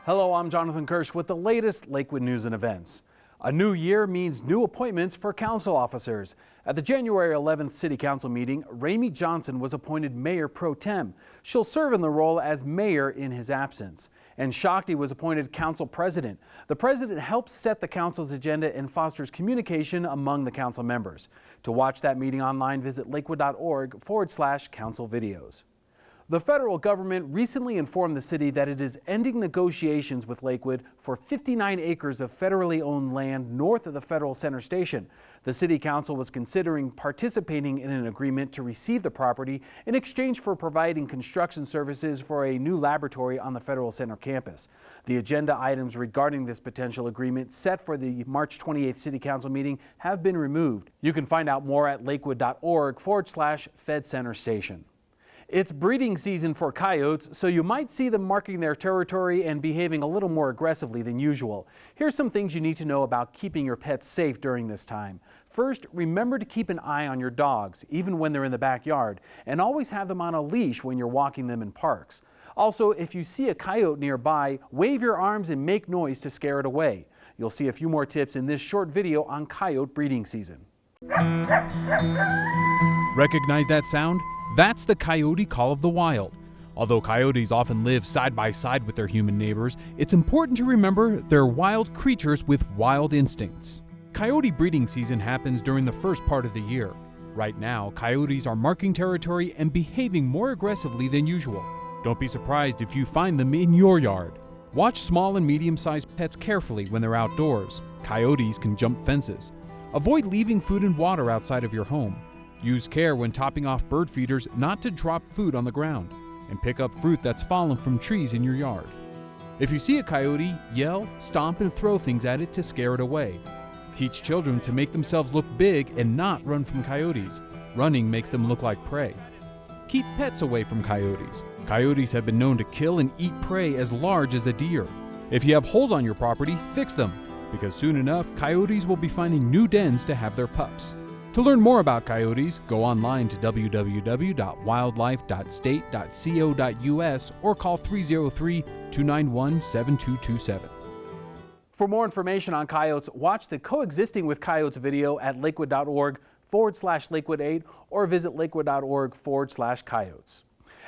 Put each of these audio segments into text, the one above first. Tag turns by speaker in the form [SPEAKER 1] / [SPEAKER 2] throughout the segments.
[SPEAKER 1] Hello, I'm Jonathan Kirsch with the latest Lakewood news and events. A new year means new appointments for council officers. At the January 11th City Council meeting, Ramey Johnson was appointed Mayor Pro Tem. She'll serve in the role as mayor in his absence. And Shakti was appointed Council President. The President helps set the Council's agenda and fosters communication among the Council members. To watch that meeting online, visit lakewood.org/council videos. The federal government recently informed the city that it is ending negotiations with Lakewood for 59 acres of federally owned land north of the Federal Center Station. The City Council was considering participating in an agreement to receive the property in exchange for providing construction services for a new laboratory on the Federal Center campus. The agenda items regarding this potential agreement set for the March 28th City Council meeting have been removed. You can find out more at lakewood.org/Fed Center Station. It's breeding season for coyotes, so you might see them marking their territory and behaving a little more aggressively than usual. Here's some things you need to know about keeping your pets safe during this time. First, remember to keep an eye on your dogs, even when they're in the backyard, and always have them on a leash when you're walking them in parks. Also, if you see a coyote nearby, wave your arms and make noise to scare it away. You'll see a few more tips in this short video on coyote breeding season.
[SPEAKER 2] Recognize that sound? That's the coyote call of the wild. Although coyotes often live side by side with their human neighbors, it's important to remember they're wild creatures with wild instincts. Coyote breeding season happens during the first part of the year. Right now, coyotes are marking territory and behaving more aggressively than usual. Don't be surprised if you find them in your yard. Watch small and medium-sized pets carefully when they're outdoors. Coyotes can jump fences. Avoid leaving food and water outside of your home. Use care when topping off bird feeders not to drop food on the ground, and pick up fruit that's fallen from trees in your yard. If you see a coyote, yell, stomp, and throw things at it to scare it away. Teach children to make themselves look big and not run from coyotes. Running makes them look like prey. Keep pets away from coyotes. Coyotes have been known to kill and eat prey as large as a deer. If you have holes on your property, fix them, because soon enough, coyotes will be finding new dens to have their pups. To learn more about coyotes, go online to www.wildlife.state.co.us or call 303-291-7227.
[SPEAKER 1] For more information on coyotes, watch the Coexisting with Coyotes video at lakewood.org/Lakewood8 or visit lakewood.org/coyotes.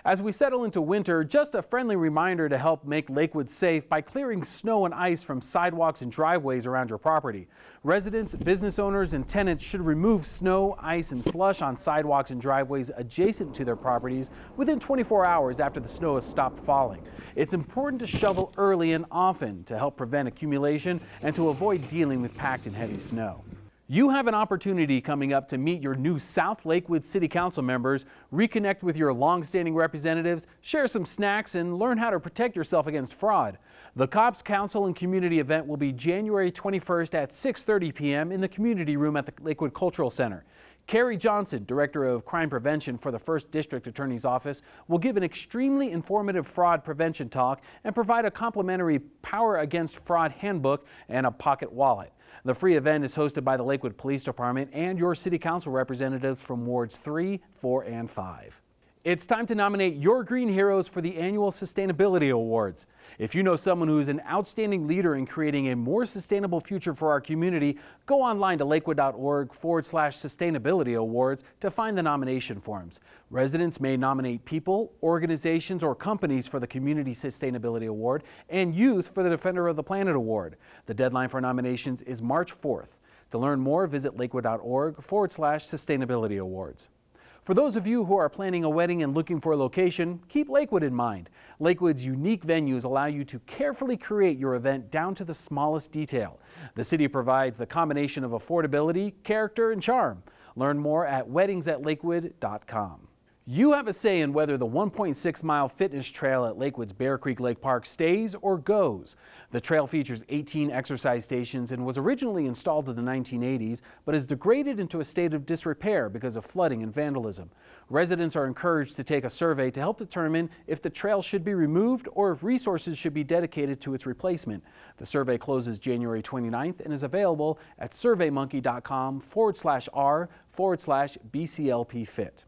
[SPEAKER 1] As we settle into winter, just a friendly reminder to help make Lakewood safe by clearing snow and ice from sidewalks and driveways around your property. Residents, business owners, and tenants should remove snow, ice, and slush on sidewalks and driveways adjacent to their properties within 24 hours after the snow has stopped falling. It's important to shovel early and often to help prevent accumulation and to avoid dealing with packed and heavy snow. You have an opportunity coming up to meet your new South Lakewood City Council members, reconnect with your long-standing representatives, share some snacks, and learn how to protect yourself against fraud. The COPS Council and Community event will be January 21st at 6:30 p.m. in the community room at the Lakewood Cultural Center. Carrie Johnson, Director of Crime Prevention for the 1st District Attorney's Office, will give an extremely informative fraud prevention talk and provide a complimentary Power Against Fraud handbook and a pocket wallet. The free event is hosted by the Lakewood Police Department and your City Council representatives from Wards 3, 4, and 5. It's time to nominate your green heroes for the annual Sustainability Awards. If you know someone who is an outstanding leader in creating a more sustainable future for our community, go online to lakewood.org/sustainability awards to find the nomination forms. Residents may nominate people, organizations, or companies for the Community Sustainability Award and youth for the Defender of the Planet Award. The deadline for nominations is March 4th. To learn more, visit lakewood.org/sustainability awards. For those of you who are planning a wedding and looking for a location, keep Lakewood in mind. Lakewood's unique venues allow you to carefully create your event down to the smallest detail. The city provides the combination of affordability, character, and charm. Learn more at weddingsatlakewood.com. You have a say in whether the 1.6-mile fitness trail at Lakewood's Bear Creek Lake Park stays or goes. The trail features 18 exercise stations and was originally installed in the 1980s, but has degraded into a state of disrepair because of flooding and vandalism. Residents are encouraged to take a survey to help determine if the trail should be removed or if resources should be dedicated to its replacement. The survey closes January 29th and is available at surveymonkey.com/r/BCLPfit.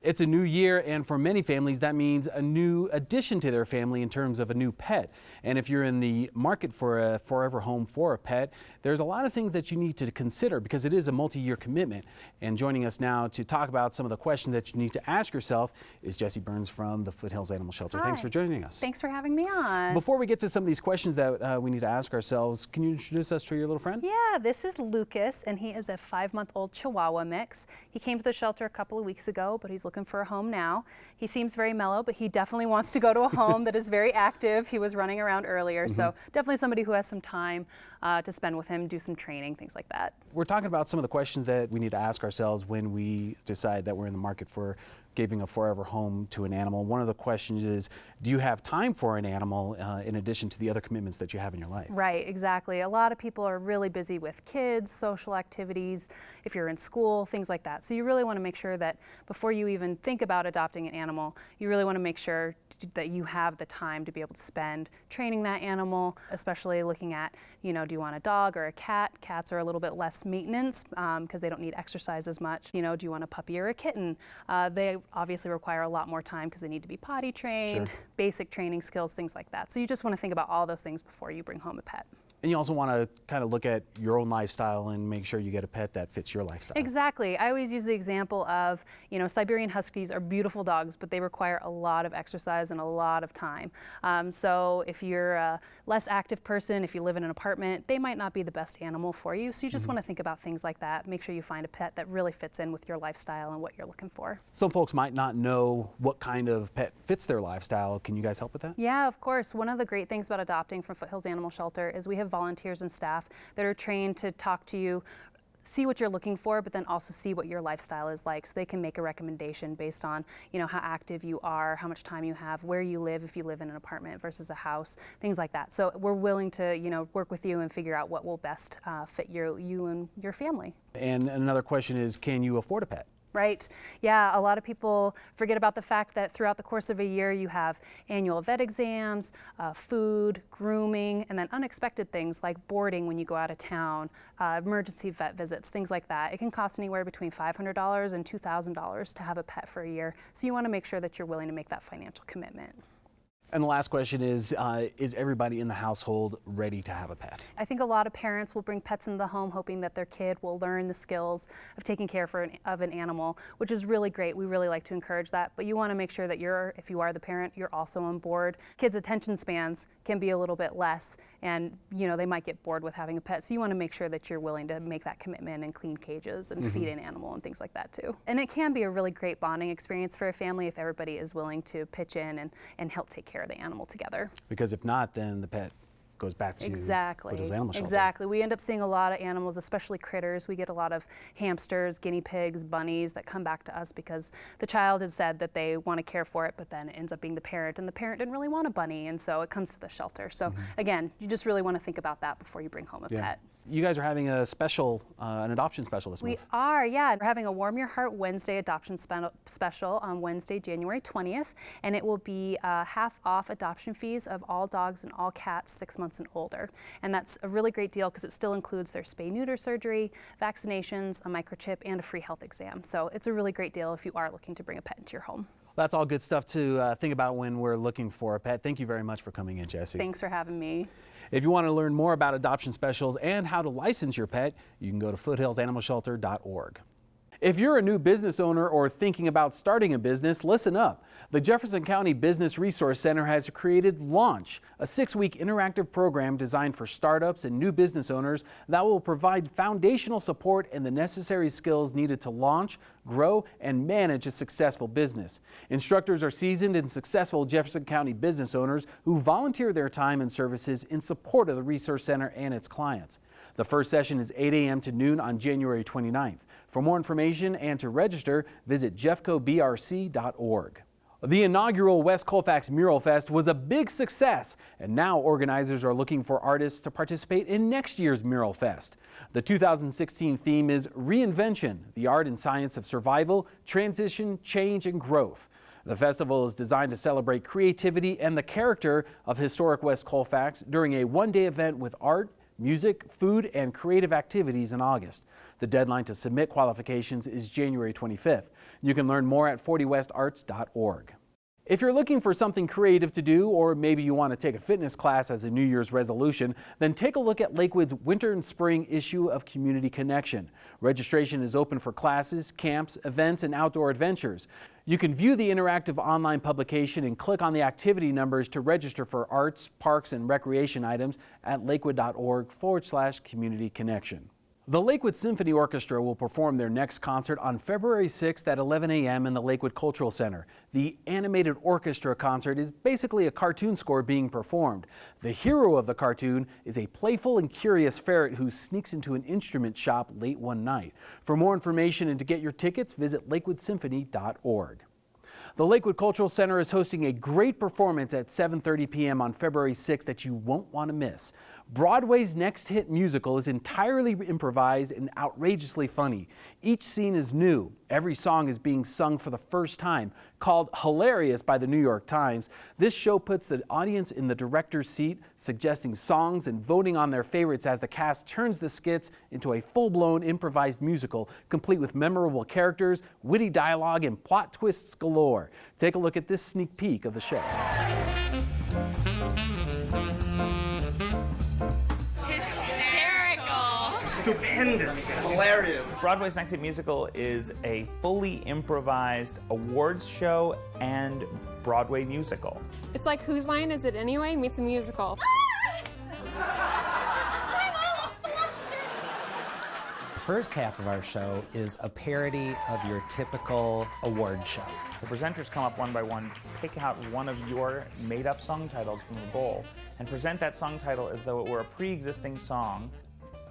[SPEAKER 1] It's a new year, and for many families, that means a new addition to their family in terms of a new pet. And if you're in the market for a forever home for a pet, there's a lot of things that you need to consider because it is a multi-year commitment. And joining us now to talk about some of the questions that you need to ask yourself is Jessie Burns from the Foothills Animal Shelter.
[SPEAKER 3] Hi.
[SPEAKER 1] Thanks for joining us.
[SPEAKER 3] Thanks for having me on.
[SPEAKER 1] Before we get to some of these questions that we need to ask ourselves, can you introduce us to your little friend?
[SPEAKER 3] Yeah, this is Lucas, and he is a 5-month-old Chihuahua mix. He came to the shelter a couple of weeks ago, but he's looking for a home now. He seems very mellow, but he definitely wants to go to a home that is very active. He was running around earlier, so definitely somebody who has some time to spend with him, do some training, things like that.
[SPEAKER 1] We're talking about some of the questions that we need to ask ourselves when we decide that we're in the market for giving a forever home to an animal. One of the questions is, do you have time for an animal in addition to the other commitments that you have in your life?
[SPEAKER 3] Right, exactly. A lot of people are really busy with kids, social activities, if you're in school, things like that. So you really want to make sure that before you even think about adopting an animal, you really want to make sure that you have the time to be able to spend training that animal, especially looking at, do you want a dog or a cat? Cats are a little bit less maintenance because they don't need exercise as much. Do you want a puppy or a kitten? They obviously require a lot more time because they need to be potty trained, basic training skills, things like that. So you just want to think about all those things before you bring home a pet.
[SPEAKER 1] And you also want to kind of look at your own lifestyle and make sure you get a pet that fits your lifestyle.
[SPEAKER 3] Exactly. I always use the example of, Siberian Huskies are beautiful dogs, but they require a lot of exercise and a lot of time. So if you're a less active person, if you live in an apartment, they might not be the best animal for you. So you just want to think about things like that. Make sure you find a pet that really fits in with your lifestyle and what you're looking for.
[SPEAKER 1] Some folks might not know what kind of pet fits their lifestyle. Can you guys help with that?
[SPEAKER 3] Yeah, of course. One of the great things about adopting from Foothills Animal Shelter is we have volunteers and staff that are trained to talk to you, see what you're looking for, but then also see what your lifestyle is like, so they can make a recommendation based on, how active you are, how much time you have, where you live, if you live in an apartment versus a house, things like that. So we're willing to, work with you and figure out what will best fit you and your family.
[SPEAKER 1] And another question is, can you afford a pet?
[SPEAKER 3] Right. Yeah, a lot of people forget about the fact that throughout the course of a year you have annual vet exams, food, grooming, and then unexpected things like boarding when you go out of town, emergency vet visits, things like that. It can cost anywhere between $500 and $2,000 to have a pet for a year. So you want to make sure that you're willing to make that financial commitment.
[SPEAKER 1] And the last question is everybody in the household ready to have a pet?
[SPEAKER 3] I think a lot of parents will bring pets into the home hoping that their kid will learn the skills of taking care of an animal, which is really great. We really like to encourage that, but you want to make sure that if you are the parent, you're also on board. Kids' attention spans can be a little bit less, and they might get bored with having a pet, so you want to make sure that you're willing to make that commitment and clean cages and feed an animal and things like that too. And it can be a really great bonding experience for a family if everybody is willing to pitch in and help take care of the animal together.
[SPEAKER 1] Because if not, then the pet goes back to Foothills Animal Shelter.
[SPEAKER 3] Exactly. We end up seeing a lot of animals, especially critters. We get a lot of hamsters, guinea pigs, bunnies that come back to us because the child has said that they want to care for it, but then it ends up being the parent, and the parent didn't really want a bunny, and so it comes to the shelter. So again, you just really want to think about that before you bring home a pet.
[SPEAKER 1] You guys are having a special, an adoption special this month.
[SPEAKER 3] We are, yeah. We're having a Warm Your Heart Wednesday adoption special on Wednesday, January 20th, and it will be half off adoption fees of all dogs and all cats 6 months and older. And that's a really great deal because it still includes their spay-neuter surgery, vaccinations, a microchip, and a free health exam. So it's a really great deal if you are looking to bring a pet into your home.
[SPEAKER 1] That's all good stuff to think about when we're looking for a pet. Thank you very much for coming in, Jessie.
[SPEAKER 3] Thanks for having me.
[SPEAKER 1] If you want to learn more about adoption specials and how to license your pet, you can go to foothillsanimalshelter.org. If you're a new business owner or thinking about starting a business, listen up. The Jefferson County Business Resource Center has created Launch, a 6-week interactive program designed for startups and new business owners that will provide foundational support and the necessary skills needed to launch, grow, and manage a successful business. Instructors are seasoned and successful Jefferson County business owners who volunteer their time and services in support of the Resource Center and its clients. The first session is 8 a.m. to noon on January 29th. For more information and to register, visit jeffcobrc.org. The inaugural West Colfax Mural Fest was a big success, and now organizers are looking for artists to participate in next year's Mural Fest. The 2016 theme is Reinvention, the art and science of survival, transition, change, and growth. The festival is designed to celebrate creativity and the character of historic West Colfax during a one-day event with art, music, food, and creative activities in August. The deadline to submit qualifications is January 25th. You can learn more at 40westarts.org. If you're looking for something creative to do, or maybe you want to take a fitness class as a New Year's resolution, then take a look at Lakewood's winter and spring issue of Community Connection. Registration is open for classes, camps, events, and outdoor adventures. You can view the interactive online publication and click on the activity numbers to register for arts, parks, and recreation items at lakewood.org/community connection. The Lakewood Symphony Orchestra will perform their next concert on February 6th at 11 a.m. in the Lakewood Cultural Center. The animated orchestra concert is basically a cartoon score being performed. The hero of the cartoon is a playful and curious ferret who sneaks into an instrument shop late one night. For more information and to get your tickets, visit lakewoodsymphony.org. The Lakewood Cultural Center is hosting a great performance at 7:30 p.m. on February 6th that you won't want to miss. Broadway's next hit musical is entirely improvised and outrageously funny. Each scene is new. Every song is being sung for the first time. Called hilarious by the New York Times, this show puts the audience in the director's seat, suggesting songs and voting on their favorites as the cast turns the skits into a full-blown improvised musical, complete with memorable characters, witty dialogue, and plot twists galore. Take a look at this sneak peek of the show.
[SPEAKER 4] Stupendous. Hilarious. Broadway's Next Hit Musical is a fully improvised awards show and Broadway musical.
[SPEAKER 5] It's like Whose Line Is It Anyway meets a musical.
[SPEAKER 6] The first half of our show is a parody of your typical award show.
[SPEAKER 4] The presenters come up one by one, pick out one of your made-up song titles from the bowl, and present that song title as though it were a pre-existing song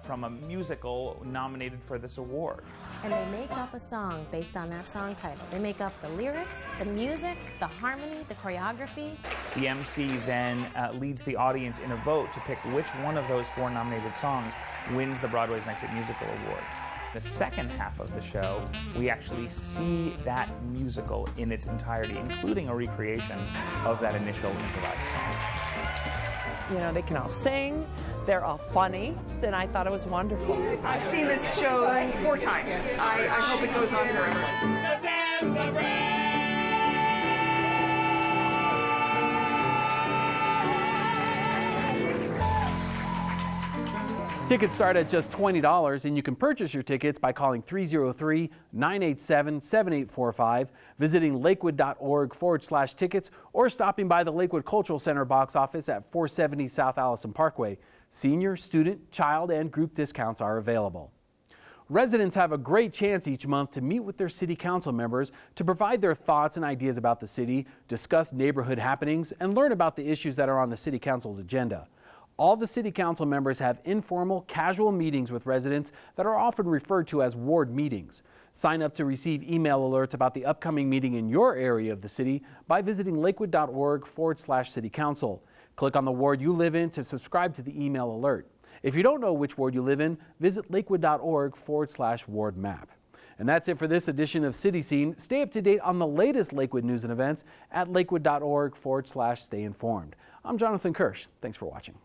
[SPEAKER 4] from a musical nominated for this award.
[SPEAKER 7] And they make up a song based on that song title. They make up the lyrics, the music, the harmony, the choreography.
[SPEAKER 4] The MC then leads the audience in a vote to pick which one of those 4 nominated songs wins the Broadway's Next Hit Musical Award. The second half of the show, we actually see that musical in its entirety, including a recreation of that initial improvised song.
[SPEAKER 8] You know, they can all sing, they're all funny, and I thought it was wonderful.
[SPEAKER 9] I've seen this show 4 times. I hope it goes on forever.
[SPEAKER 1] Tickets start at just $20, and you can purchase your tickets by calling 303-987-7845, visiting lakewood.org/tickets, or stopping by the Lakewood Cultural Center box office at 470 South Allison Parkway. Senior, student, child, and group discounts are available. Residents have a great chance each month to meet with their city council members to provide their thoughts and ideas about the city, discuss neighborhood happenings, and learn about the issues that are on the city council's agenda. All the city council members have informal, casual meetings with residents that are often referred to as ward meetings. Sign up to receive email alerts about the upcoming meeting in your area of the city by visiting lakewood.org/city council. Click on the ward you live in to subscribe to the email alert. If you don't know which ward you live in, visit lakewood.org/ward map. And that's it for this edition of City Scene. Stay up to date on the latest Lakewood news and events at lakewood.org/stay informed. I'm Jonathan Kirsch. Thanks for watching.